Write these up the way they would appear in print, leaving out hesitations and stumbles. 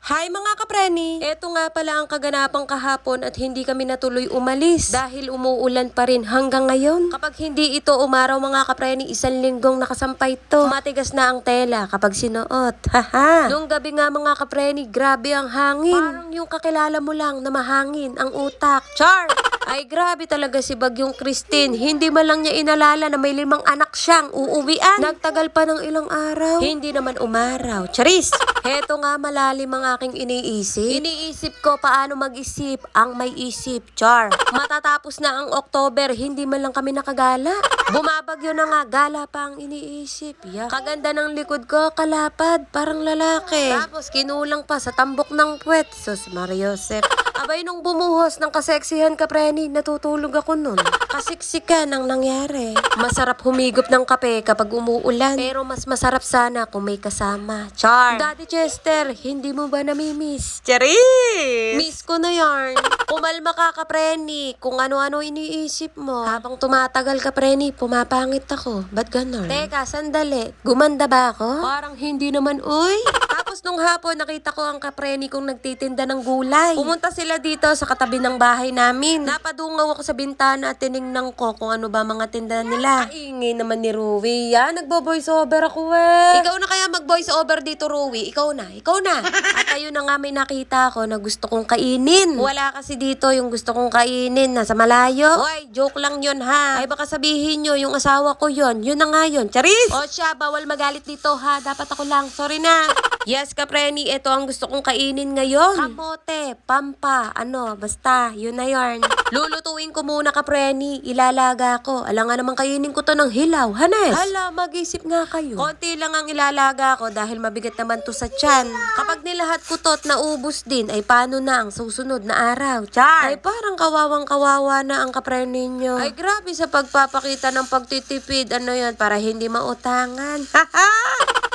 Hi mga kapreni! Eto nga pala ang kaganapang kahapon at hindi kami natuloy umalis dahil umuulan pa rin hanggang ngayon. Kapag hindi ito umaraw mga kapreni, 1 linggong nakasampay to. Matigas na ang tela kapag sinuot. Haha! Nung gabi nga mga kapreni, grabe ang hangin. Parang yung kakilala mo lang na mahangin ang utak. Char! Ay grabe talaga si Bagyong Christine. Hindi man lang niya inalala na may 5 anak siyang uuwian. Nagtagal pa ng ilang araw. Hindi naman umaraw. Charis! Heto nga malalim ang aking iniisip. Iniisip ko paano mag-isip ang may isip. Char! Matatapos na ang October, hindi man lang kami nakagala. Bumabagyo na nga, gala pa ang iniisip. Yeah. Kaganda ng likod ko, kalapad, parang lalaki. Tapos kinulang pa sa tambok ng puwet. Sus Mariosep. Abay nung bumuhos ng kaseksihan kapreni, natutulog ako nun. Kasiksikan ang nangyari. Masarap humigop ng kape kapag umuulan. Pero mas masarap sana kung may kasama. Char! Daddy Chester, hindi mo ba namimiss? Charis! Miss ko na yarn. Kumalma ka kapreni, kung ano-ano iniisip mo. Habang tumatagal kapreni, pumapangit ako. Ba't ganon? Teka, sandali. Gumanda ba ako? Parang hindi naman, uy. Tapos nung hapon, nakita ko ang kapreni kong nagtitinda ng gulay. Pumunta sila dito sa katabi ng bahay namin. Napadungaw ako sa bintana at tinignan ko kung ano ba mga tinda nila. Kaingay naman ni Ruby. Yan, nagbo-voice over ako Ikaw na kaya mag-voice over dito, Ruby. Ikaw na. At ayun na nga may nakita ako na gusto kong kainin. Wala kasi dito yung gusto kong kainin. Nasa malayo. Hoy, joke lang yun ha. Ay baka sabihin nyo, yung asawa ko yun. Yun na nga yun. Charis! O siya, bawal magalit dito ha. Dapat ako lang. Sorry na. Yes, kapreni, ito ang gusto kong kainin ngayon. Kamote, pampa, basta, yun na yarn. Lulutuin ko muna kapreni, ilalaga ko. Alangan naman kainin ko to ng hilaw, Hanes. Hala, mag-isip nga kayo. Konti lang ang ilalaga ko dahil mabigat naman to sa tiyan. Kapag nilahat ko to at naubos din, ay paano na ang susunod na araw? Char! Ay parang kawawang kawawa na ang kapreni nyo. Ay grabe sa pagpapakita ng pagtitipid, yan, para hindi mautangan. Haha!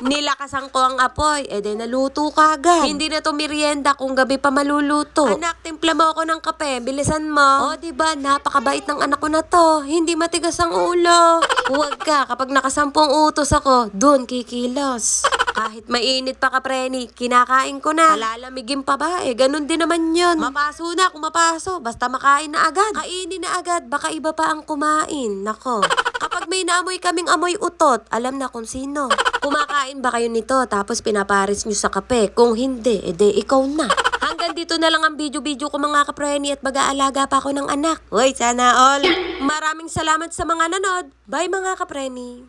Nilakasan ko ang apoy, naluto kagad. Hindi na to merienda kung gabi pa maluluto. Anak, timpla mo ako ng kape, bilisan mo. O, diba, napakabait ng anak ko na to. Hindi matigas ang ulo. Huwag ka, kapag nakasampung utos ako, dun kikilos. Kahit mainit pa kapreni, kinakain ko na. Alalamigin pa ba? Ganun din naman yun. Mapaso na kung mapaso, basta makain na agad. Kainin na agad, baka iba pa ang kumain. Nako. Kapag may naamoy kaming amoy utot, alam na kung sino. Kumakain ba kayo nito tapos pinaparis nyo sa kape? Kung hindi, ikaw na. Hanggang dito na lang ang video ko mga kapreni at mag-aalaga pa ako ng anak. Uy, sana all. Maraming salamat sa mga nanood. Bye mga kapreni.